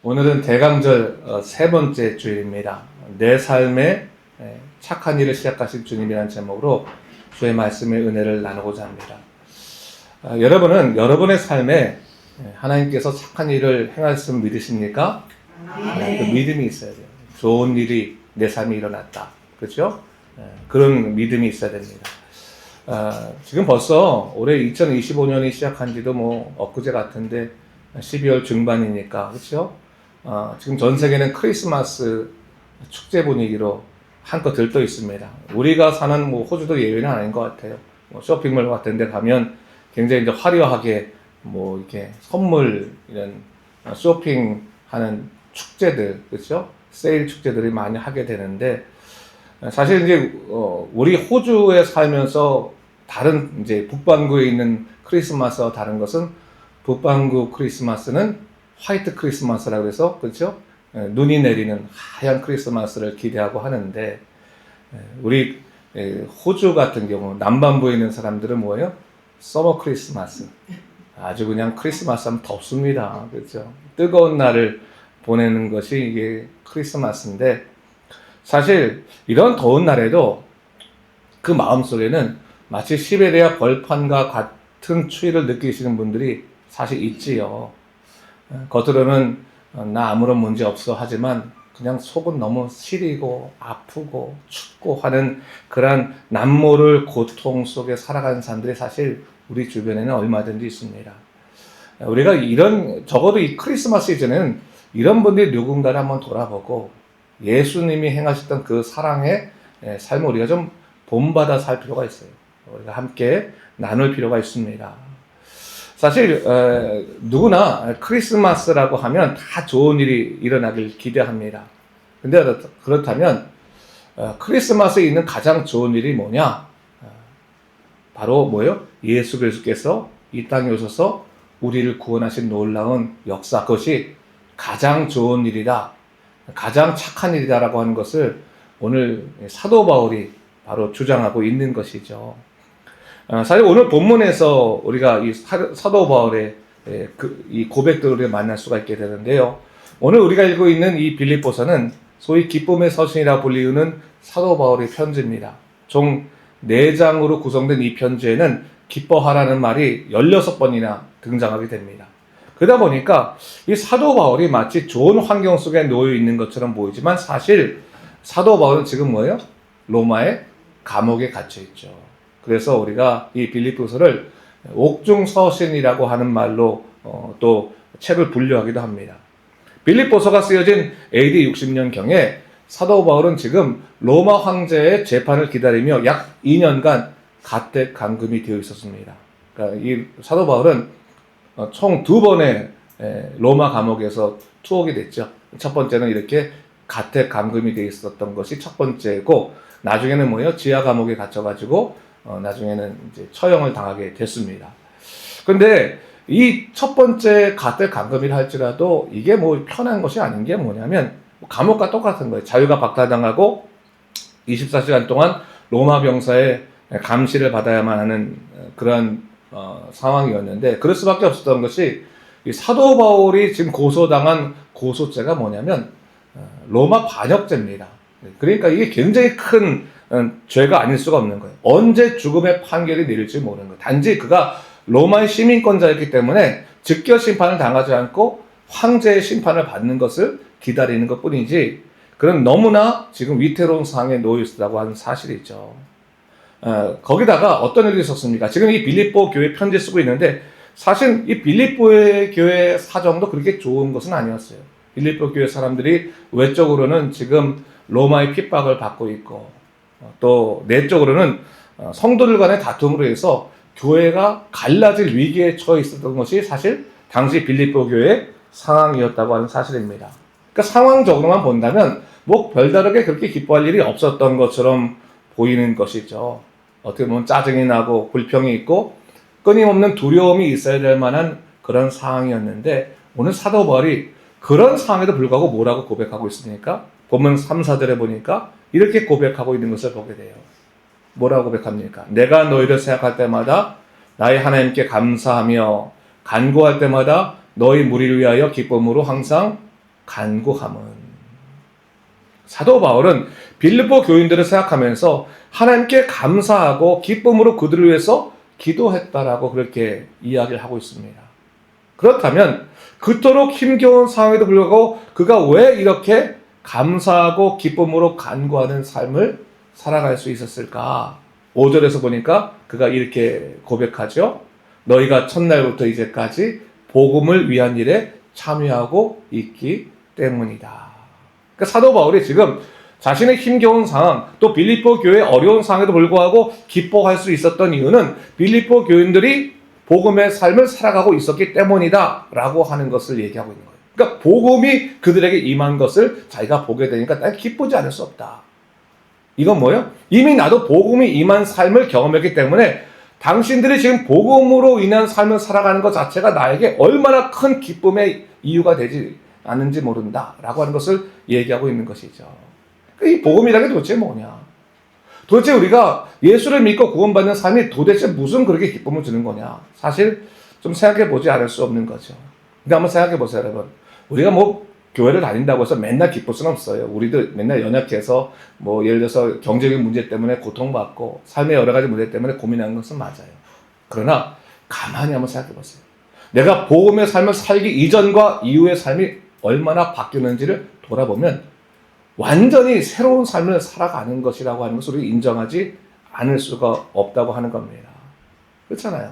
오늘은 대강절 세 번째 주일입니다. 내 삶에 착한 일을 시작하신 주님이라는 제목으로 주의 말씀의 은혜를 나누고자 합니다. 여러분은 여러분의 삶에 하나님께서 착한 일을 행하셨음을 믿으십니까? 그 믿음이 있어야 돼요. 좋은 일이 내 삶에 일어났다. 그렇죠? 그런 믿음이 있어야 됩니다. 지금 벌써 올해 2025년이 시작한 지도 엊그제 같은데 12월 중반이니까 그렇죠? 지금 전 세계는 크리스마스 축제 분위기로 한껏 들떠 있습니다. 우리가 사는 호주도 예외는 아닌 것 같아요. 쇼핑몰 같은 데 가면 굉장히 이제 화려하게 이렇게 선물 이런 쇼핑하는 축제들, 그렇죠? 세일 축제들이 많이 하게 되는데 사실 이제 우리 호주에 살면서 다른 이제 북반구에 있는 크리스마스와 다른 것은 북반구 크리스마스는 화이트 크리스마스라고 해서 그렇죠? 눈이 내리는 하얀 크리스마스를 기대하고 하는데 우리 호주 같은 경우 남반부에 있는 사람들은 뭐예요? 서머 크리스마스. 아주 그냥 크리스마스 하면 덥습니다. 그렇죠? 뜨거운 날을 보내는 것이 이게 크리스마스인데 사실 이런 더운 날에도 그 마음속에는 마치 시베리아 벌판과 같은 추위를 느끼시는 분들이 사실 있지요. 겉으로는 나 아무런 문제 없어 하지만 그냥 속은 너무 시리고 아프고 춥고 하는 그런 남모를 고통 속에 살아가는 사람들이 사실 우리 주변에는 얼마든지 있습니다. 우리가 적어도 이 크리스마스 이전에는 이런 분들이 누군가를 한번 돌아보고 예수님이 행하셨던 그 사랑의 삶을 우리가 좀 본받아 살 필요가 있어요. 우리가 함께 나눌 필요가 있습니다. 사실 누구나 크리스마스라고 하면 다 좋은 일이 일어나길 기대합니다. 근데 그렇다면 크리스마스에 있는 가장 좋은 일이 뭐냐? 바로 뭐예요? 예수 그리스도께서 이 땅에 오셔서 우리를 구원하신 놀라운 역사, 그것이 가장 좋은 일이다, 가장 착한 일이다라고 하는 것을 오늘 사도 바울이 바로 주장하고 있는 것이죠. 사실 오늘 본문에서 우리가 이 사도 바울의 이 고백들을 만날 수가 있게 되는데요. 오늘 우리가 읽고 있는 이 빌립보서는 소위 기쁨의 서신이라 불리우는 사도 바울의 편지입니다. 총 4장으로 구성된 이 편지에는 기뻐하라는 말이 16번이나 등장하게 됩니다. 그러다 보니까 이 사도 바울이 마치 좋은 환경 속에 놓여 있는 것처럼 보이지만 사실 사도 바울은 지금 뭐예요? 로마의 감옥에 갇혀 있죠. 그래서 우리가 이 빌립보서를 옥중서신이라고 하는 말로 또 책을 분류하기도 합니다. 빌립보서가 쓰여진 AD 60년경에 사도 바울은 지금 로마 황제의 재판을 기다리며 약 2년간 가택 감금이 되어 있었습니다. 그러니까 이 사도 바울은 총 2번의 로마 감옥에서 투옥이 됐죠. 첫 번째는 이렇게 가택 감금이 되어 있었던 것이 첫 번째고, 나중에는 뭐예요? 지하 감옥에 갇혀가지고 나중에는 이제 처형을 당하게 됐습니다. 근데 이 첫 번째 가택 감금이라 할지라도 이게 편한 것이 아닌 게 뭐냐면 감옥과 똑같은 거예요. 자유가 박탈당하고 24시간 동안 로마 병사의 감시를 받아야만 하는 그런 상황이었는데, 그럴 수밖에 없었던 것이 이 사도 바울이 지금 고소당한 고소죄가 뭐냐면 로마 반역죄입니다. 그러니까 이게 굉장히 큰 죄가 아닐 수가 없는 거예요. 언제 죽음의 판결이 내릴지 모르는 거예요. 단지 그가 로마의 시민권자였기 때문에 즉결 심판을 당하지 않고 황제의 심판을 받는 것을 기다리는 것 뿐이지, 그런 너무나 지금 위태로운 상황에 놓여 있다고 하는 사실이죠. 거기다가 어떤 일이 있었습니까? 지금 이 빌립보 교회 편지 쓰고 있는데 사실 이 빌립보의 교회 사정도 그렇게 좋은 것은 아니었어요. 빌립보 교회 사람들이 외적으로는 지금 로마의 핍박을 받고 있고, 또 내적으로는 성도들 간의 다툼으로 해서 교회가 갈라질 위기에 처해 있었던 것이 사실 당시 빌립보 교회의 상황이었다고 하는 사실입니다. 그러니까 상황적으로만 본다면 별다르게 그렇게 기뻐할 일이 없었던 것처럼 보이는 것이죠. 어떻게 보면 짜증이 나고 불평이 있고 끊임없는 두려움이 있어야 될 만한 그런 상황이었는데, 오늘 사도 바울이 그런 상황에도 불구하고 뭐라고 고백하고 있습니까? 본문 3, 4절에 보니까 이렇게 고백하고 있는 것을 보게 돼요. 뭐라고 고백합니까? 내가 너희를 생각할 때마다 나의 하나님께 감사하며 간구할 때마다 너희 무리를 위하여 기쁨으로 항상 간구함은. 사도 바울은 빌립보 교인들을 생각하면서 하나님께 감사하고 기쁨으로 그들을 위해서 기도했다라고 그렇게 이야기를 하고 있습니다. 그렇다면 그토록 힘겨운 상황에도 불구하고 그가 왜 이렇게 감사하고 기쁨으로 간구하는 삶을 살아갈 수 있었을까? 5절에서 보니까 그가 이렇게 고백하죠. 너희가 첫날부터 이제까지 복음을 위한 일에 참여하고 있기 때문이다. 그러니까 사도 바울이 지금 자신의 힘겨운 상황, 또 빌립보 교회의 어려운 상황에도 불구하고 기뻐할 수 있었던 이유는 빌립보 교인들이 복음의 삶을 살아가고 있었기 때문이다 라고 하는 것을 얘기하고 있는 거예요. 그러니까 복음이 그들에게 임한 것을 자기가 보게 되니까 난 기쁘지 않을 수 없다. 이건 뭐예요? 이미 나도 복음이 임한 삶을 경험했기 때문에 당신들이 지금 복음으로 인한 삶을 살아가는 것 자체가 나에게 얼마나 큰 기쁨의 이유가 되지 않는지 모른다 라고 하는 것을 얘기하고 있는 것이죠. 이 복음이라는 게 도대체 뭐냐? 도대체 우리가 예수를 믿고 구원받는 삶이 도대체 무슨 그렇게 기쁨을 주는 거냐? 사실 좀 생각해 보지 않을 수 없는 거죠. 근데 한번 생각해 보세요, 여러분. 우리가 뭐 교회를 다닌다고 해서 맨날 기쁠 수는 없어요. 우리도 맨날 연약해서 뭐 예를 들어서 경제적인 문제 때문에 고통받고 삶의 여러 가지 문제 때문에 고민하는 것은 맞아요. 그러나 가만히 한번 생각해 보세요. 내가 복음의 삶을 살기 이전과 이후의 삶이 얼마나 바뀌었는지를 돌아보면 완전히 새로운 삶을 살아가는 것이라고 하는 것을 우리 인정하지 않을 수가 없다고 하는 겁니다. 그렇잖아요.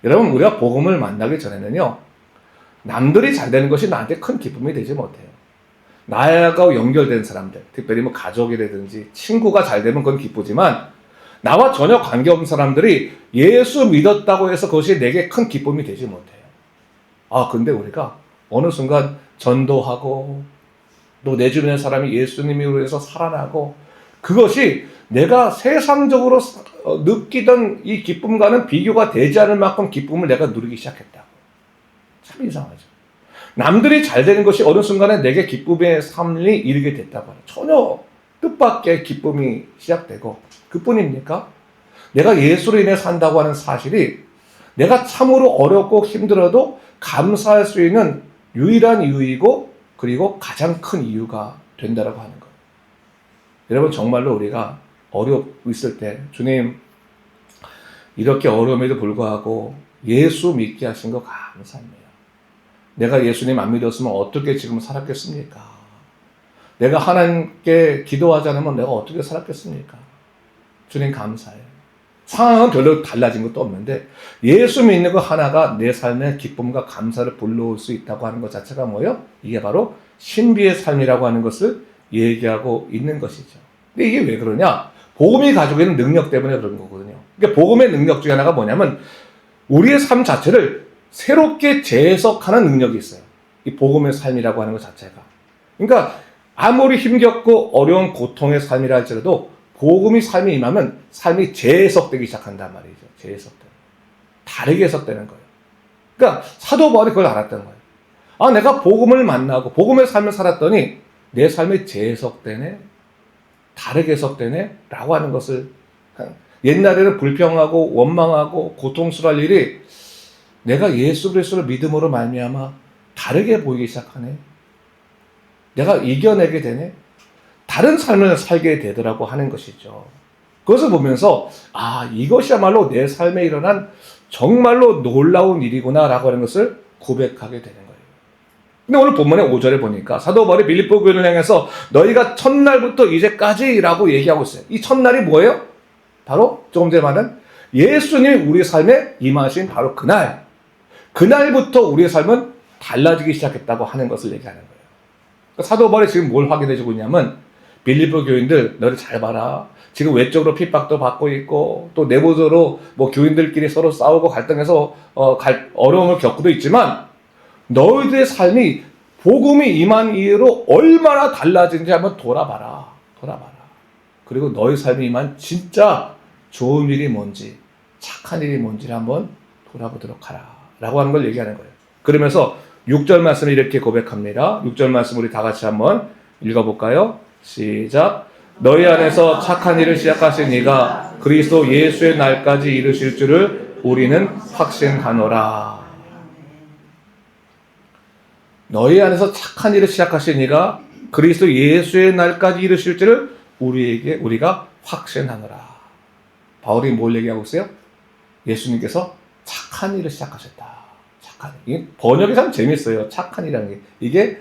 여러분, 우리가 복음을 만나기 전에는요, 남들이 잘 되는 것이 나한테 큰 기쁨이 되지 못해요. 나하고 연결된 사람들, 특별히 뭐 가족이라든지 친구가 잘 되면 그건 기쁘지만 나와 전혀 관계없는 사람들이 예수 믿었다고 해서 그것이 내게 큰 기쁨이 되지 못해요. 근데 우리가 어느 순간 전도하고 또 내 주변의 사람이 예수님으로 해서 살아나고 그것이 내가 세상적으로 느끼던 이 기쁨과는 비교가 되지 않을 만큼 기쁨을 내가 누리기 시작했다. 참 이상하죠. 남들이 잘 되는 것이 어느 순간에 내게 기쁨의 삶이 이르게 됐다고 하는 전혀 뜻밖의 기쁨이 시작되고 그뿐입니까? 내가 예수로 인해 산다고 하는 사실이 내가 참으로 어렵고 힘들어도 감사할 수 있는 유일한 이유이고 그리고 가장 큰 이유가 된다라고 하는 거예요. 여러분, 정말로 우리가 어렵고 있을 때 주님 이렇게 어려움에도 불구하고 예수 믿게 하신 거 감사합니다. 내가 예수님 안 믿었으면 어떻게 지금 살았겠습니까? 내가 하나님께 기도하지 않으면 내가 어떻게 살았겠습니까? 주님 감사해요. 상황은 별로 달라진 것도 없는데 예수 믿는 거 하나가 내 삶에 기쁨과 감사를 불러올 수 있다고 하는 것 자체가 뭐예요? 이게 바로 신비의 삶이라고 하는 것을 얘기하고 있는 것이죠. 근데 이게 왜 그러냐? 복음이 가지고 있는 능력 때문에 그런 거거든요. 그러니까 복음의 능력 중에 하나가 뭐냐면 우리의 삶 자체를 새롭게 재해석하는 능력이 있어요. 이 복음의 삶이라고 하는 것 자체가. 그러니까 아무리 힘겹고 어려운 고통의 삶이라 할지라도 복음이 삶에 임하면 삶이 재해석되기 시작한단 말이죠. 재해석되는. 다르게 해석되는 거예요. 그러니까 사도 바울이 그걸 알았던 거예요. 내가 복음을 만나고 복음의 삶을 살았더니 내 삶이 재해석되네, 다르게 해석되네 라고 하는 것을 옛날에는 불평하고 원망하고 고통스러울 일이 내가 예수 그리스도를 믿음으로 말미암아 다르게 보이기 시작하네. 내가 이겨내게 되네. 다른 삶을 살게 되더라고 하는 것이죠. 그것을 보면서 이것이야말로 내 삶에 일어난 정말로 놀라운 일이구나 라고 하는 것을 고백하게 되는 거예요. 근데 오늘 본문의 5절에 보니까 사도 바울이 빌립보 교회를 향해서 너희가 첫날부터 이제까지 라고 얘기하고 있어요. 이 첫날이 뭐예요? 바로 조금 전에 말한 예수님이 우리 삶에 임하신 바로 그날부터 우리의 삶은 달라지기 시작했다고 하는 것을 얘기하는 거예요. 그러니까 사도 바울이 지금 뭘 확인해주고 있냐면 빌립보 교인들 너를 잘 봐라. 지금 외적으로 핍박도 받고 있고 또 내부적으로 뭐 교인들끼리 서로 싸우고 갈등해서 어려움을 겪고도 있지만 너희들의 삶이 복음이 임한 이후로 얼마나 달라진지 한번 돌아봐라. 그리고 너희 삶이 임한 진짜 좋은 일이 뭔지 착한 일이 뭔지를 한번 돌아보도록 하라 라고 하는 걸 얘기하는 거예요. 그러면서 6절 말씀을 이렇게 고백합니다. 6절 말씀 우리 다 같이 한번 읽어볼까요? 시작. 너희 안에서 착한 일을 시작하신 이가 그리스도 예수의 날까지 이르실 줄을 우리는 확신하노라. 너희 안에서 착한 일을 시작하신 이가 그리스도 예수의 날까지 이루실지를 우리가 확신하노라. 바울이 뭘 얘기하고 있어요? 예수님께서 착한 일을 시작하셨다. 착한 일. 번역이 참 재밌어요. 착한 일이라는 게. 이게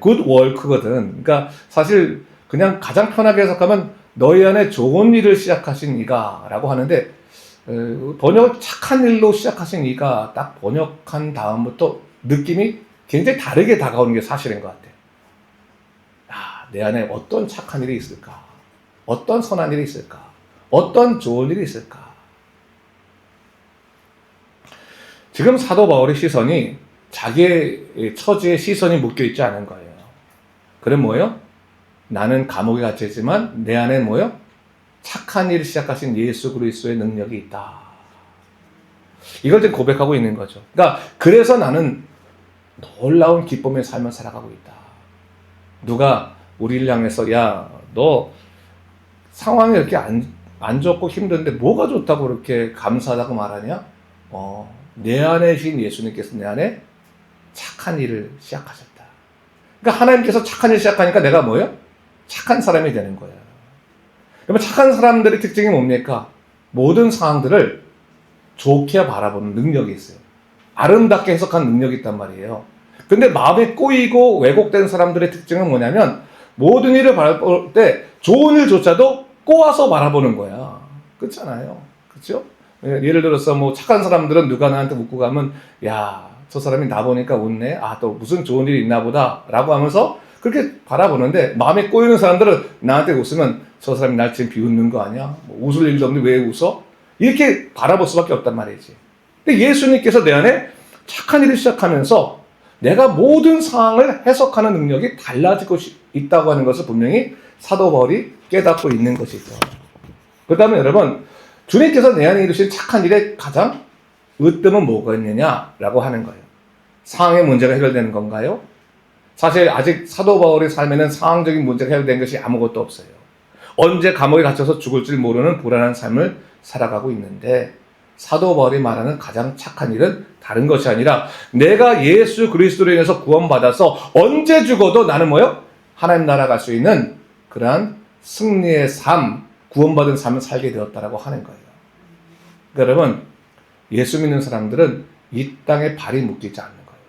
good work거든. 그러니까 사실 그냥 가장 편하게 해석하면 너희 안에 좋은 일을 시작하신 이가 라고 하는데, 번역을 착한 일로 시작하신 이가 딱 번역한 다음부터 느낌이 굉장히 다르게 다가오는 게 사실인 것 같아요. 내 안에 어떤 착한 일이 있을까? 어떤 선한 일이 있을까? 어떤 좋은 일이 있을까? 지금 사도 바울의 시선이 자기의 처지에 시선이 묶여 있지 않은 거예요. 그럼 뭐예요? 나는 감옥에 갇혀있지만 내 안에 뭐예요? 착한 일을 시작하신 예수 그리스도의 능력이 있다. 이걸 지금 고백하고 있는 거죠. 그러니까 그래서 나는 놀라운 기쁨의 삶을 살아가고 있다. 누가 우리를 향해서 야, 너 상황이 이렇게 안 좋고 힘든데 뭐가 좋다고 그렇게 감사하다고 말하냐? 내 안에 계신 예수님께서 내 안에 착한 일을 시작하셨다. 그러니까 하나님께서 착한 일을 시작하니까 내가 뭐예요? 착한 사람이 되는 거예요. 그러면 착한 사람들의 특징이 뭡니까? 모든 상황들을 좋게 바라보는 능력이 있어요. 아름답게 해석하는 능력이 있단 말이에요. 근데 마음이 꼬이고 왜곡된 사람들의 특징은 뭐냐면 모든 일을 바라볼 때 좋은 일조차도 꼬아서 바라보는 거야. 그렇잖아요. 그렇죠? 예를 들어서 뭐 착한 사람들은 누가 나한테 웃고 가면 야, 저 사람이 나 보니까 웃네. 또 무슨 좋은 일이 있나 보다 라고 하면서 그렇게 바라보는데, 마음에 꼬이는 사람들은 나한테 웃으면 저 사람이 날 지금 비웃는 거 아니야? 뭐 웃을 일도 없는데 왜 웃어? 이렇게 바라볼 수밖에 없단 말이지. 근데 예수님께서 내 안에 착한 일을 시작하면서 내가 모든 상황을 해석하는 능력이 달라지고 있다고 하는 것을 분명히 사도 바울이 깨닫고 있는 것이죠. 그 다음에 여러분, 주님께서 내 안에 이루신 착한 일의 가장 으뜸은 뭐가 있느냐라고 하는 거예요. 상황의 문제가 해결되는 건가요? 사실 아직 사도 바울의 삶에는 상황적인 문제가 해결된 것이 아무것도 없어요. 언제 감옥에 갇혀서 죽을 줄 모르는 불안한 삶을 살아가고 있는데, 사도 바울이 말하는 가장 착한 일은 다른 것이 아니라 내가 예수 그리스도로 인해서 구원받아서 언제 죽어도 나는 뭐요? 하나님 나라 갈 수 있는 그러한 승리의 삶, 구원받은 삶을 살게 되었다라고 하는 거예요. 그러니까 여러분, 예수 믿는 사람들은 이 땅에 발이 묶이지 않는 거예요.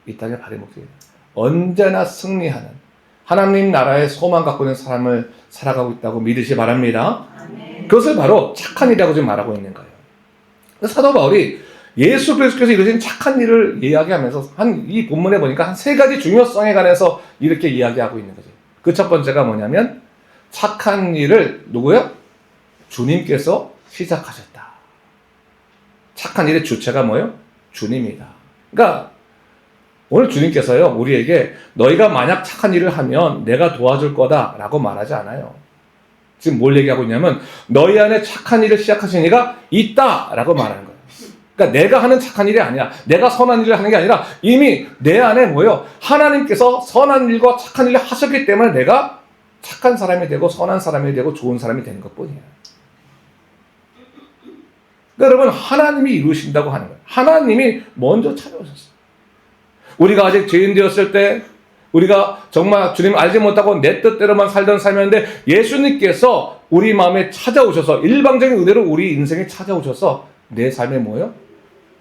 이 땅에 발이 묶이지 않는 거예요. 언제나 승리하는 하나님 나라의 소망 갖고 있는 삶을 살아가고 있다고 믿으시 바랍니다. 그것을 바로 착한 일이라고 지금 말하고 있는 거예요. 사도 바울이 예수 그리스도께서 이루신 착한 일을 이야기하면서 이 본문에 보니까 한 세 가지 중요성에 관해서 이렇게 이야기하고 있는 거죠. 그 첫 번째가 뭐냐면 착한 일을 누구요? 주님께서 시작하셨다. 착한 일의 주체가 뭐예요? 주님이다. 그러니까 오늘 주님께서요, 우리에게 너희가 만약 착한 일을 하면 내가 도와줄 거다 라고 말하지 않아요. 지금 뭘 얘기하고 있냐면 너희 안에 착한 일을 시작하신 이가 있다 라고 말하는 거예요. 그러니까 내가 하는 착한 일이 아니라, 내가 선한 일을 하는 게 아니라 이미 내 안에 뭐예요? 하나님께서 선한 일과 착한 일을 하셨기 때문에 내가 착한 사람이 되고 선한 사람이 되고 좋은 사람이 되는 것뿐이에요. 그러니까 여러분, 하나님이 이루신다고 하는 거예요. 하나님이 먼저 찾아오셨어요. 우리가 아직 죄인 되었을 때, 우리가 정말 주님 알지 못하고 내 뜻대로만 살던 삶이었는데 예수님께서 우리 마음에 찾아오셔서 일방적인 은혜로 우리 인생에 찾아오셔서 내 삶에 뭐예요?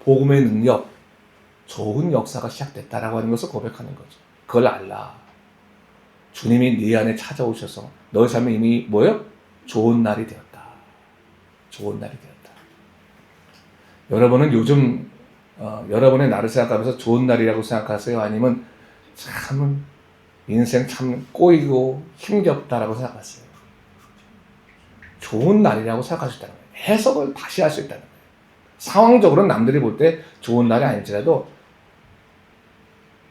복음의 능력, 좋은 역사가 시작됐다라고 하는 것을 고백하는 거죠. 그걸 알라. 주님이 네 안에 찾아오셔서 너의 삶에 이미 뭐예요? 좋은 날이 되었다. 좋은 날이 되었다. 여러분은 요즘 여러분의 날을 생각하면서 좋은 날이라고 생각하세요? 아니면 참 인생 참 꼬이고 힘겹다라고 생각하세요? 좋은 날이라고 생각하셨다는 거예요. 해석을 다시 할 수 있다는 거예요. 상황적으로는 남들이 볼 때 좋은 날이 아닐지라도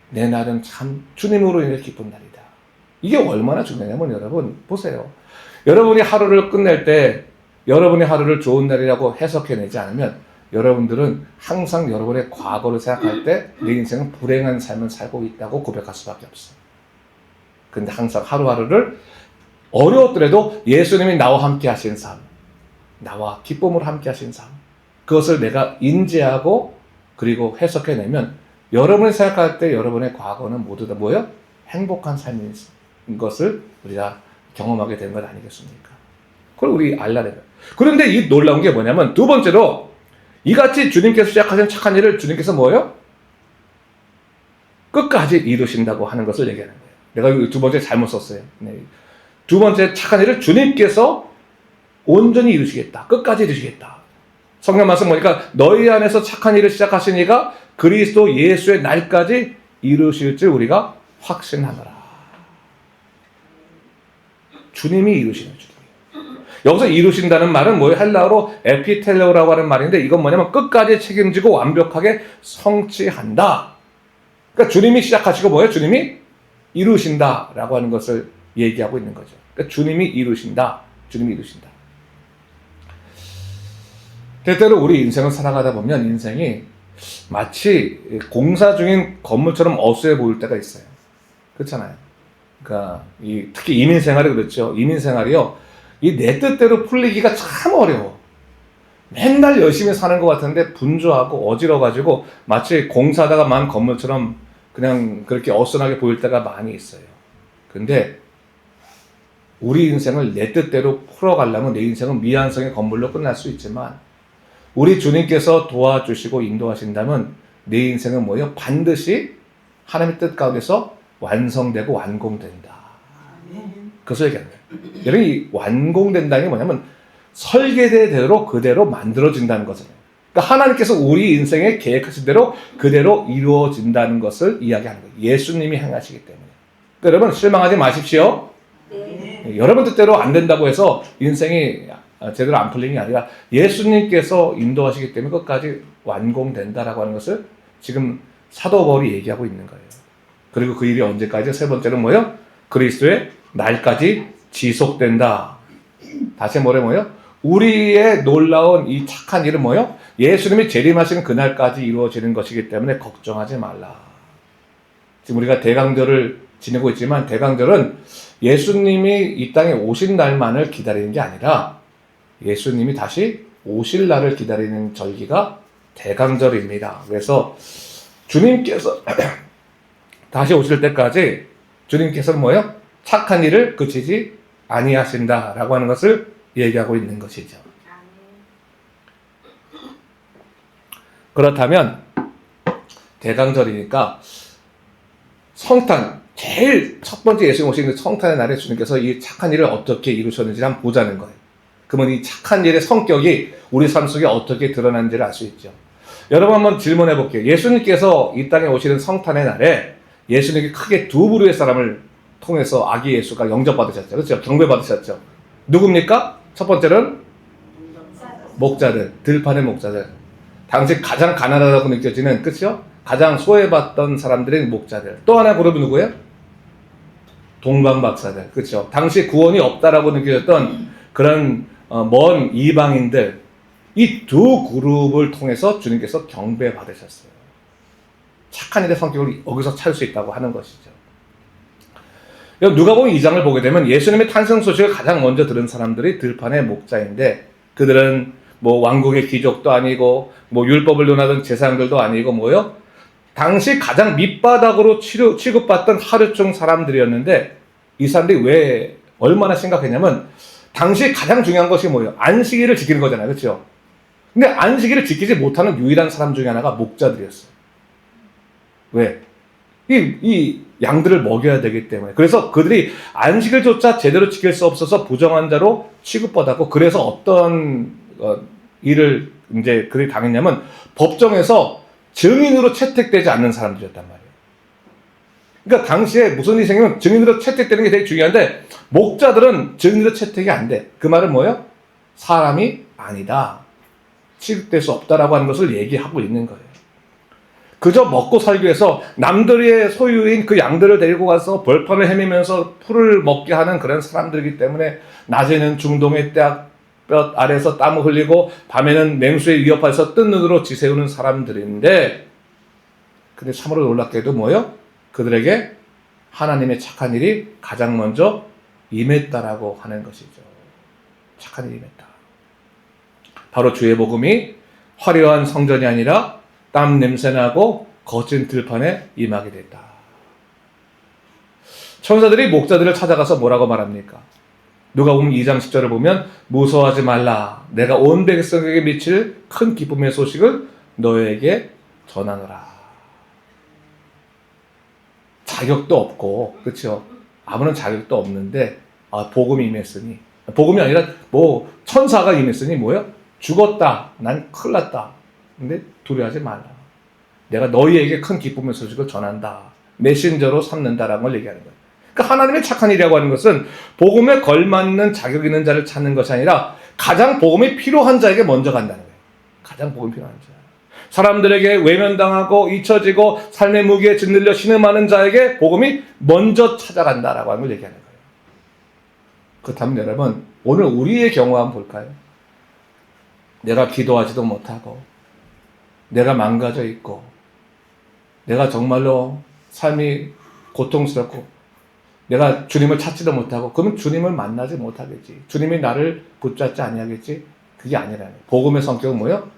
내 날은 참 주님으로 인해 기쁜 날이다. 이게 얼마나 중요하냐면 여러분 보세요. 여러분이 하루를 끝낼 때 여러분의 하루를 좋은 날이라고 해석해내지 않으면 여러분들은 항상 여러분의 과거를 생각할 때 내 인생은 불행한 삶을 살고 있다고 고백할 수밖에 없어요. 근데 항상 하루하루를 어려웠더라도 예수님이 나와 함께 하신 삶, 나와 기쁨으로 함께 하신 삶, 그것을 내가 인지하고 그리고 해석해내면 여러분이 생각할 때 여러분의 과거는 모두 다 뭐예요? 행복한 삶인 것을 우리가 경험하게 되는 것 아니겠습니까? 그걸 우리 알아야 돼요. 그런데 이 놀라운 게 뭐냐면 두 번째로 이같이 주님께서 시작하신 착한 일을 주님께서 뭐예요? 끝까지 이루신다고 하는 것을 얘기하는 거예요. 내가 두 번째 잘못 썼어요. 네. 두 번째 착한 일을 주님께서 온전히 이루시겠다. 끝까지 이루시겠다. 성경 말씀 보니까 너희 안에서 착한 일을 시작하신 이가 그리스도 예수의 날까지 이루실 줄 우리가 확신하노라. 주님이 이루시는 주님. 여기서 이루신다는 말은 뭐예요? 헬라어로 에피텔레오라고 하는 말인데 이건 뭐냐면 끝까지 책임지고 완벽하게 성취한다. 그러니까 주님이 시작하시고 뭐예요? 주님이 이루신다라고 하는 것을 얘기하고 있는 거죠. 그러니까 주님이 이루신다. 주님이 이루신다. 때때로 우리 인생을 살아가다 보면 인생이 마치 공사 중인 건물처럼 어수해 보일 때가 있어요. 그렇잖아요. 그러니까 특히 이민 생활이 그렇죠. 이민 생활이요. 이 내 뜻대로 풀리기가 참 어려워. 맨날 열심히 사는 것 같은데 분주하고 어지러워가지고 마치 공사하다가 만 건물처럼 그냥 그렇게 어수선하게 보일 때가 많이 있어요. 근데 우리 인생을 내 뜻대로 풀어가려면 내 인생은 미완성의 건물로 끝날 수 있지만 우리 주님께서 도와주시고 인도하신다면 내 인생은 뭐예요? 반드시 하나님의 뜻 가운데서 완성되고 완공된다. 그것을 얘기하는 거예요. 여러분 이 완공된다는 게 뭐냐면 설계대로 그대로 만들어진다는 거잖아요. 그러니까 하나님께서 우리 인생에 계획하신 대로 그대로 이루어진다는 것을 이야기하는 거예요. 예수님이 행하시기 때문에. 그러니까 여러분 실망하지 마십시오. 네. 여러분 뜻대로 안 된다고 해서 인생이 제대로 안 풀리는 게 아니라 예수님께서 인도하시기 때문에 끝까지 완공된다라고 하는 것을 지금 사도 바울이 얘기하고 있는 거예요. 그리고 그 일이 언제까지? 세 번째는 뭐예요? 그리스도의 날까지 지속된다. 다시 뭐예요? 우리의 놀라운 이 착한 일은 뭐예요? 예수님이 재림하시는 그날까지 이루어지는 것이기 때문에 걱정하지 말라. 지금 우리가 대강절을 지내고 있지만 대강절은 예수님이 이 땅에 오신 날만을 기다리는 게 아니라 예수님이 다시 오실 날을 기다리는 절기가 대강절입니다. 그래서 주님께서 다시 오실 때까지 주님께서는 뭐예요? 착한 일을 그치지 아니하신다라고 하는 것을 얘기하고 있는 것이죠. 그렇다면 대강절이니까 성탄 제일 첫 번째 예수님 오신 성탄의 날에 주님께서 이 착한 일을 어떻게 이루셨는지 한번 보자는 거예요. 그러면 이 착한 일의 성격이 우리 삶 속에 어떻게 드러나는지를 알 수 있죠. 여러분 한번 질문해 볼게요. 예수님께서 이 땅에 오시는 성탄의 날에 예수님이 크게 두 부류의 사람을 통해서 아기 예수가 영접받으셨죠. 그렇죠? 경배받으셨죠. 누굽니까? 첫 번째는 목자들, 들판의 목자들. 당시 가장 가난하다고 느껴지는, 그렇죠? 가장 소외받던 사람들의 목자들. 또 하나 그룹이 누구예요? 동방박사들. 그렇죠? 당시 구원이 없다라고 느껴졌던 그런 먼 이방인들. 이 두 그룹을 통해서 주님께서 경배받으셨어요. 착한 일의 성격을 여기서 찾을 수 있다고 하는 것이죠. 누가복음 2장을 보게 되면 예수님의 탄생 소식을 가장 먼저 들은 사람들이 들판의 목자인데 그들은 뭐 왕국의 귀족도 아니고 뭐 율법을 논하던 제사장들도 아니고 뭐요? 당시 가장 밑바닥으로 취급받던 하류층 사람들이었는데 이 사람들이 왜 얼마나 심각했냐면 당시 가장 중요한 것이 뭐예요? 안식일을 지키는 거잖아요. 그렇죠? 근데 안식일을 지키지 못하는 유일한 사람 중에 하나가 목자들이었어요. 왜? 이 양들을 먹여야 되기 때문에. 그래서 그들이 안식일조차 제대로 지킬 수 없어서 부정한 자로 취급받았고, 그래서 어떤 일을 이제 그들이 당했냐면 법정에서 증인으로 채택되지 않는 사람들이었단 말이에요. 그러니까 당시에 무슨 일이 생기면 증인으로 채택되는 게 되게 중요한데 목자들은 증인으로 채택이 안 돼. 그 말은 뭐예요? 사람이 아니다. 취급될 수 없다라고 하는 것을 얘기하고 있는 거예요. 그저 먹고 살기 위해서 남들의 소유인 그 양들을 데리고 가서 벌판을 헤매면서 풀을 먹게 하는 그런 사람들이기 때문에 낮에는 중동의 뼈 아래에서 땀을 흘리고 밤에는 맹수에 위협해서 뜬 눈으로 지새우는 사람들인데, 근데 참으로 놀랍게도 뭐예요? 그들에게 하나님의 착한 일이 가장 먼저 임했다라고 하는 것이죠. 착한 일이 임했다. 바로 주의 복음이 화려한 성전이 아니라 땀 냄새나고 거친 들판에 임하게 됐다. 천사들이 목자들을 찾아가서 뭐라고 말합니까? 누가복음 2장 10절을 보면 무서워하지 말라. 내가 온 백성에게 미칠 큰 기쁨의 소식을 너에게 전하노라. 자격도 없고, 그렇죠? 아무런 자격도 없는데 복음이 임했으니, 복음이 아니라 뭐 천사가 임했으니 뭐예요? 죽었다. 난 큰일 났다. 근데 두려워하지 말라. 내가 너희에게 큰 기쁨의 소식을 전한다. 메신저로 삼는다라는 걸 얘기하는 거예요. 그러니까 하나님의 착한 일이라고 하는 것은 복음에 걸맞는 자격 있는 자를 찾는 것이 아니라 가장 복음이 필요한 자에게 먼저 간다는 거예요. 가장 복음이 필요한 자. 사람들에게 외면당하고 잊혀지고 삶의 무게에 짓눌려 신음하는 자에게 복음이 먼저 찾아간다라고 하는 걸 얘기하는 거예요. 그렇다면 여러분, 오늘 우리의 경우 한번 볼까요? 내가 기도하지도 못하고 내가 망가져 있고 내가 정말로 삶이 고통스럽고 내가 주님을 찾지도 못하고 그러면 주님을 만나지 못하겠지. 주님이 나를 붙잡지 아니하겠지. 그게 아니라는 거예요. 복음의 성격은 뭐예요?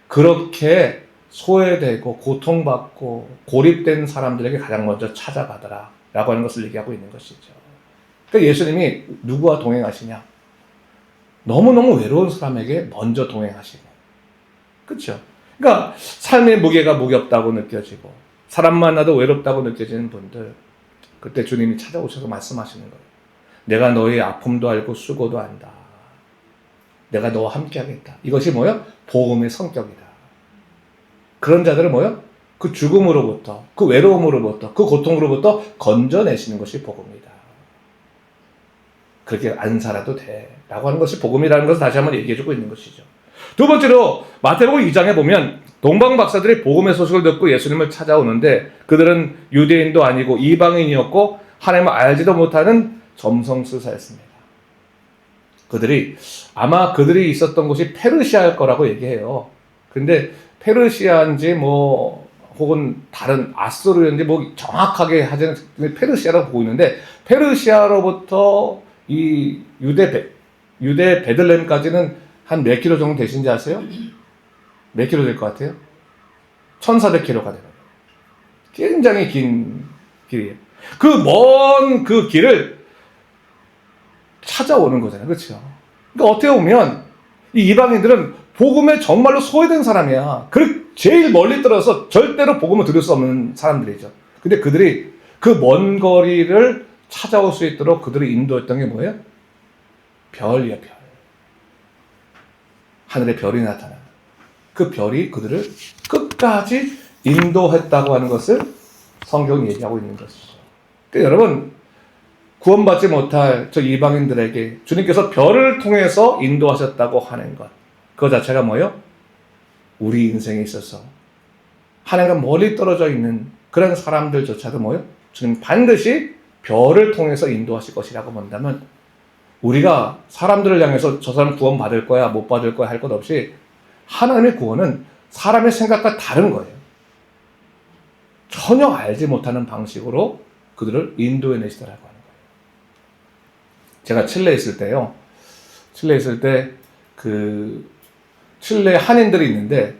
그렇게 소외되고 고통받고 고립된 사람들에게 가장 먼저 찾아가더라 라고 하는 것을 얘기하고 있는 것이죠. 그러니까 예수님이 누구와 동행하시냐? 너무너무 외로운 사람에게 먼저 동행하시고, 그렇죠? 그러니까 삶의 무게가 무겁다고 느껴지고 사람 만나도 외롭다고 느껴지는 분들, 그때 주님이 찾아오셔서 말씀하시는 거예요. 내가 너의 아픔도 알고 수고도 안다. 내가 너와 함께 하겠다. 이것이 뭐예요? 복음의 성격이다. 그런 자들은 뭐예요? 그 죽음으로부터, 그 외로움으로부터, 그 고통으로부터 건져내시는 것이 복음이다. 그렇게 안 살아도 돼 라고 하는 것이 복음이라는 것을 다시 한번 얘기해주고 있는 것이죠. 두 번째로 마태복음 2장에 보면 동방 박사들이 복음의 소식을 듣고 예수님을 찾아오는데 그들은 유대인도 아니고 이방인이었고 하나님을 알지도 못하는 점성술사였습니다. 아마 그들이 있었던 곳이 페르시아일 거라고 얘기해요. 근데 페르시아인지 뭐 혹은 다른 아수르인지 뭐 정확하게 하자면 페르시아라고 보고 있는데, 페르시아로부터 이 유대 베들레헴까지는 한 몇 킬로 정도 되신지 아세요? 몇 킬로 될 것 같아요? 1400킬로가 되는 거예요. 굉장히 긴 길이에요. 그 먼 그 길을 찾아오는 거잖아요. 그렇죠? 그러니까 어떻게 보면 이 이방인들은 복음에 정말로 소외된 사람이야. 제일 멀리 떨어서 절대로 복음을 들을 수 없는 사람들이죠. 근데 그들이 그 먼 거리를 찾아올 수 있도록 그들이 인도했던 게 뭐예요? 별이야, 별. 하늘에 별이 나타나. 그 별이 그들을 끝까지 인도했다고 하는 것을 성경이 얘기하고 있는 것이죠. 그러니까 여러분, 구원받지 못할 저 이방인들에게 주님께서 별을 통해서 인도하셨다고 하는 것, 그 자체가 뭐예요? 우리 인생에 있어서 하나님과 멀리 떨어져 있는 그런 사람들조차도 뭐예요? 주님 반드시 별을 통해서 인도하실 것이라고 본다면, 우리가 사람들을 향해서 저 사람 구원 받을 거야 못 받을 거야 할 것 없이 하나님의 구원은 사람의 생각과 다른 거예요. 전혀 알지 못하는 방식으로 그들을 인도해 내시더라고 하는 거예요. 제가 칠레에 있을 때요, 그 칠레 한인들이 있는데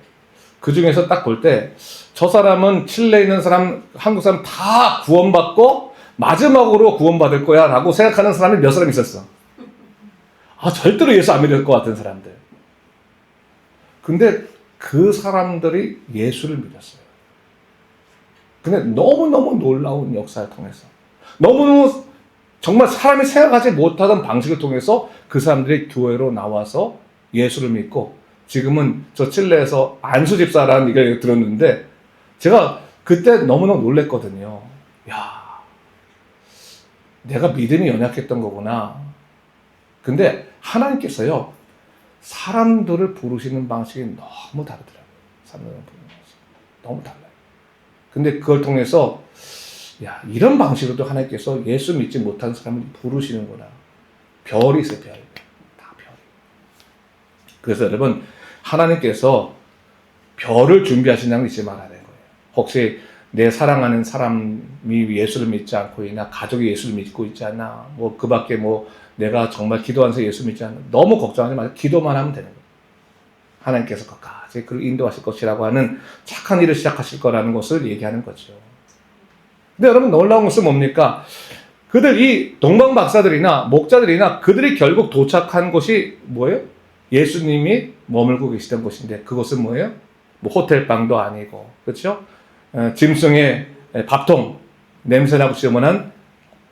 그 중에서 딱 볼 때 저 사람은 칠레에 있는 사람, 한국 사람 다 구원받고 마지막으로 구원받을 거야 라고 생각하는 사람이 몇 사람 있었어. 절대로 예수 안 믿을 것 같은 사람들. 근데 그 사람들이 예수를 믿었어요. 근데 너무너무 놀라운 역사를 통해서, 너무너무 정말 사람이 생각하지 못하던 방식을 통해서 그 사람들이 교회로 나와서 예수를 믿고 지금은 저 칠레에서 안수 집사라는 얘기를 들었는데 제가 그때 너무너무 놀랬거든요. 야, 내가 믿음이 연약했던 거구나. 근데 하나님께서요, 사람들을 부르시는 방식이 너무 다르더라고요. 사람들을 부르는 방식이 너무 달라요. 근데 그걸 통해서 야, 이런 방식으로도 하나님께서 예수 믿지 못한 사람을 부르시는구나. 별이 있어요, 별. 다 별. 그래서 여러분, 하나님께서 별을 준비하신다는 걸 잊지 말아야 되는 거예요. 혹시 내 사랑하는 사람이 예수를 믿지 않고 있나, 가족이 예수를 믿고 있지 않나, 뭐 그 밖에 뭐 내가 정말 기도하면서 예수 믿지 않나, 너무 걱정하지 마세요. 기도만 하면 되는 거예요. 하나님께서 끝까지 그를 인도하실 것이라고 하는 착한 일을 시작하실 거라는 것을 얘기하는 거죠. 근데 여러분 놀라운 것은 뭡니까? 그들 이 동방 박사들이나 목자들이나 그들이 결국 도착한 곳이 뭐예요? 예수님이 머물고 계시던 곳인데 그곳은 뭐예요? 뭐 호텔방도 아니고 그렇죠? 짐승의 밥통 냄새나고 지저분한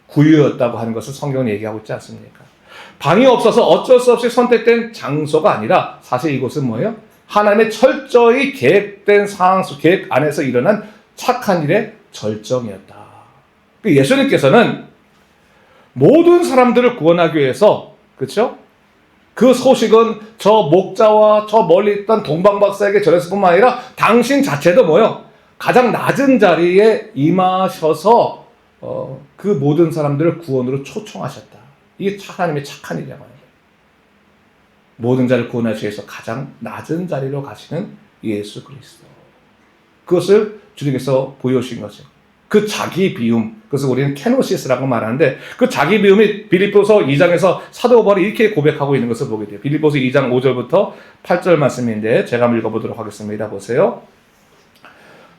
구유였다고 하는 것을 성경은 얘기하고 있지 않습니까? 방이 없어서 어쩔 수 없이 선택된 장소가 아니라 사실 이곳은 뭐예요? 하나님의 철저히 계획된 상황 속 계획 안에서 일어난 착한 일의 절정이었다. 예수님께서는 모든 사람들을 구원하기 위해서 그렇죠? 그 소식은 저 목자와 저 멀리 있던 동방박사에게 전했을 뿐만 아니라 당신 자체도 뭐요? 가장 낮은 자리에 임하셔서 그 모든 사람들을 구원으로 초청하셨다. 이게 하나님의 착한 일이라고 하는 거예요. 모든 자를 구원하시기 위해서 가장 낮은 자리로 가시는 예수 그리스도. 그것을 주님께서 보여주신 거죠. 그 자기 비움, 그래서 우리는 케노시스라고 말하는데 그 자기 비움이 빌립보서 2장에서 사도 바울이 이렇게 고백하고 있는 것을 보게 돼요. 빌립보서 2장 5절부터 8절 말씀인데 제가 한번 읽어보도록 하겠습니다. 보세요.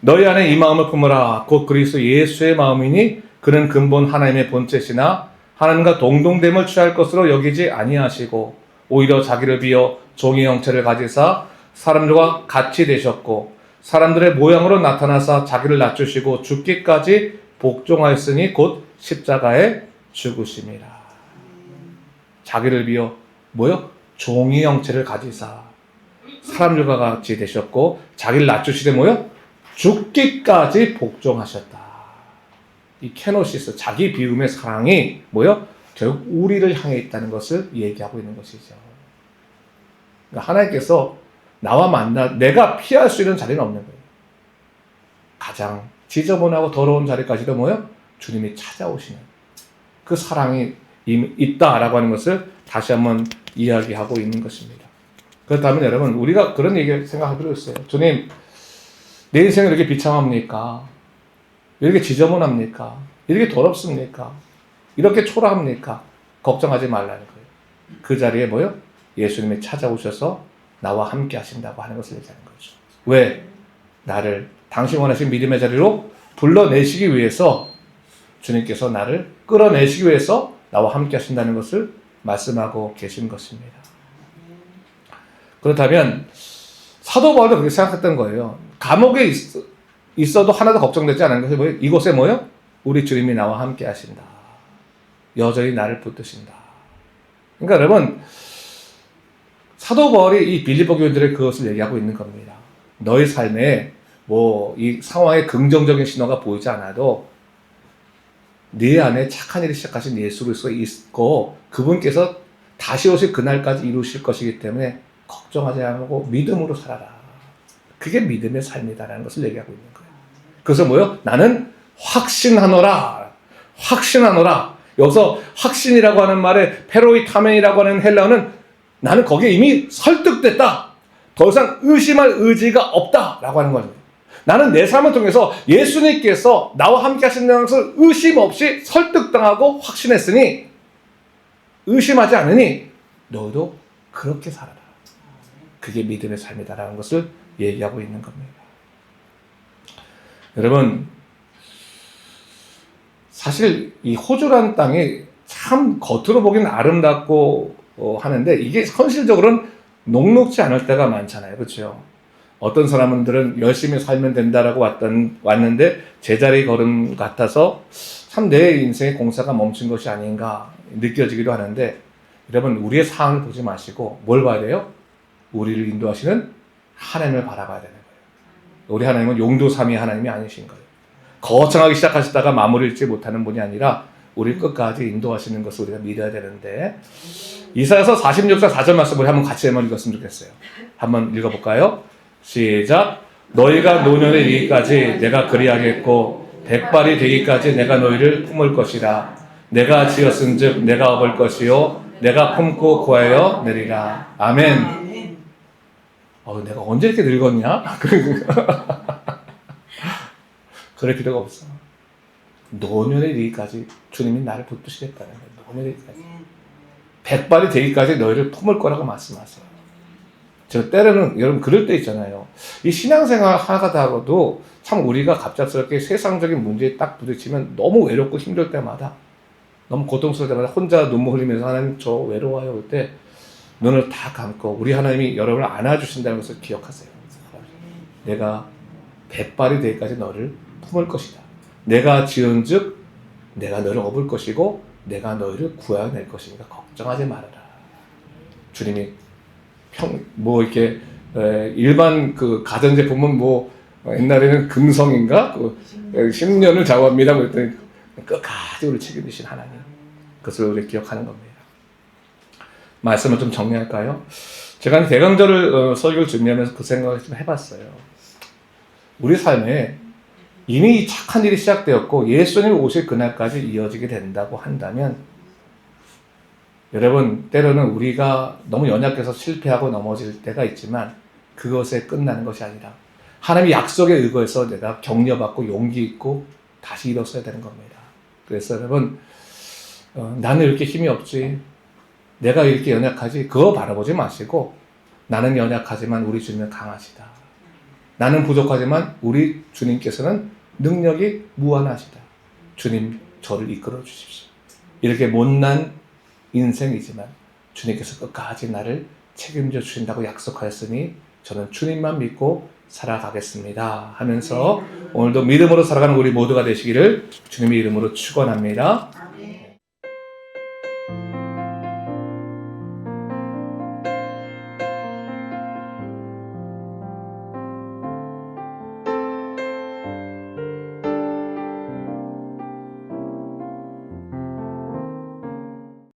너희 안에 이 마음을 품으라. 곧 그리스도 예수의 마음이니 그는 근본 하나님의 본체시나 하나님과 동등됨을 취할 것으로 여기지 아니하시고 오히려 자기를 비어 종의 형체를 가지사 사람들과 같이 되셨고 사람들의 모양으로 나타나사 자기를 낮추시고 죽기까지 복종하였으니 곧 십자가에 죽으심이라. 자기를 비어 뭐요? 종의 형체를 가지사 사람들과 같이 되셨고 자기를 낮추시되 뭐요? 죽기까지 복종하셨다. 이 케노시스, 자기 비움의 사랑이 뭐요? 결국 우리를 향해 있다는 것을 얘기하고 있는 것이죠. 그러니까 하나님께서 나와 만나 내가 피할 수 있는 자리는 없는 거예요. 가장 지저분하고 더러운 자리까지도 뭐요? 주님이 찾아오시는 그 사랑이 있다라고 하는 것을 다시 한번 이야기하고 있는 것입니다. 그렇다면 여러분 우리가 그런 얘기를 생각할 필요 있어요. 주님 내 인생이 이렇게 비참합니까? 이렇게 지저분합니까? 이렇게 더럽습니까? 이렇게 초라합니까? 걱정하지 말라는 거예요. 그 자리에 뭐요? 예수님이 찾아오셔서 나와 함께 하신다고 하는 것을 얘기하는 거죠. 왜? 나를 당신 원하신 믿음의 자리로 불러내시기 위해서 주님께서 나를 끌어내시기 위해서 나와 함께 하신다는 것을 말씀하고 계신 것입니다. 그렇다면 사도 바울도 그렇게 생각했던 거예요. 감옥에 있어도 하나도 걱정되지 않은 것이 뭐예요? 이곳에 뭐예요? 우리 주님이 나와 함께 하신다. 여전히 나를 붙드신다. 그러니까 여러분 사도 바울이 이 빌립보 교인들의 그것을 얘기하고 있는 겁니다. 너희 삶에 뭐 이 상황에 긍정적인 신호가 보이지 않아도 네 안에 착한 일을 시작하신 예수 그리스도가 있고 그분께서 다시 오실 그날까지 이루실 것이기 때문에 걱정하지 않고 믿음으로 살아라. 그게 믿음의 삶이다라는 것을 얘기하고 있는 거예요. 그래서 뭐요? 나는 확신하노라. 확신하노라. 여기서 확신이라고 하는 말에 페로이타멘이라고 하는 헬라어는 나는 거기에 이미 설득됐다. 더 이상 의심할 의지가 없다라고 하는 거죠. 나는 내 삶을 통해서 예수님께서 나와 함께 하신다는 것을 의심 없이 설득당하고 확신했으니 의심하지 않으니 너도 그렇게 살아라. 그게 믿음의 삶이다라는 것을 얘기하고 있는 겁니다. 여러분 사실 이 호주라는 땅이 참 겉으로 보기는 아름답고 하는데 이게 현실적으로는 녹록지 않을 때가 많잖아요. 그렇죠? 어떤 사람들은 열심히 살면 된다라고 왔는데 제자리 걸음 같아서 참 내 인생의 공사가 멈춘 것이 아닌가 느껴지기도 하는데 여러분 우리의 상황을 보지 마시고 뭘 봐야 돼요? 우리를 인도하시는 하나님을 바라봐야 되는 거예요. 우리 하나님은 용도삼위 하나님이 아니신 거예요. 거창하게 시작하시다가 마무리 짓지 못하는 분이 아니라 우리를 끝까지 인도하시는 것을 우리가 믿어야 되는데 이사야서 46장 4절 말씀을 한번 같이 한번 읽었으면 좋겠어요. 한번 읽어볼까요? 시작. 너희가 노년에 이르기까지 내가 그리하겠고 백발이 되기까지 내가 너희를 품을 것이라. 내가 지었은즉 내가 업을 것이요 내가 품고 구하여 내리라. 아멘. 내가 언제 이렇게 늙었냐? 그럴 필요가 없어. 노년에 이르기까지 주님이 나를 붙드시겠다는 거예요. 노년에 이르기까지. 백발이 되기까지 너희를 품을 거라고 말씀하세요. 저 때로는 여러분 그럴 때 있잖아요. 이 신앙생활 하다가도 참 우리가 갑작스럽게 세상적인 문제에 딱 부딪히면 너무 외롭고 힘들 때마다 너무 고통스러울 때마다 혼자 눈물 흘리면서 하나님 저 외로워요. 그때 눈을 다 감고 우리 하나님이 여러분을 안아주신다는 것을 기억하세요. 내가 백발이 되기까지 너를 품을 것이다. 내가 지은즉 내가 너를 업을 것이고 내가 너희를 구하여낼 것이니까 걱정하지 말아라. 주님이 이렇게 일반 그 가전제품은 옛날에는 금성인가 10년을 작업합니다. 그랬더니 끝까지 우리 책임지신 하나님. 그것을 우리 기억하는 겁니다. 말씀을 좀 정리할까요? 제가 대강절을 설교를 준비하면서 그 생각을 좀 해봤어요. 우리 삶에 이미 착한 일이 시작되었고 예수님이 오실 그날까지 이어지게 된다고 한다면 여러분 때로는 우리가 너무 연약해서 실패하고 넘어질 때가 있지만 그것에 끝나는 것이 아니라 하나님의 약속에 의거해서 내가 격려받고 용기 있고 다시 일어서야 되는 겁니다. 그래서 여러분 나는 이렇게 힘이 없지 내가 이렇게 연약하지 그거 바라보지 마시고 나는 연약하지만 우리 주님은 강하시다. 나는 부족하지만 우리 주님께서는 능력이 무한하시다. 주님 저를 이끌어 주십시오. 이렇게 못난 인생이지만 주님께서 끝까지 나를 책임져 주신다고 약속하였으니 저는 주님만 믿고 살아가겠습니다 하면서 오늘도 믿음으로 살아가는 우리 모두가 되시기를 주님의 이름으로 축원합니다.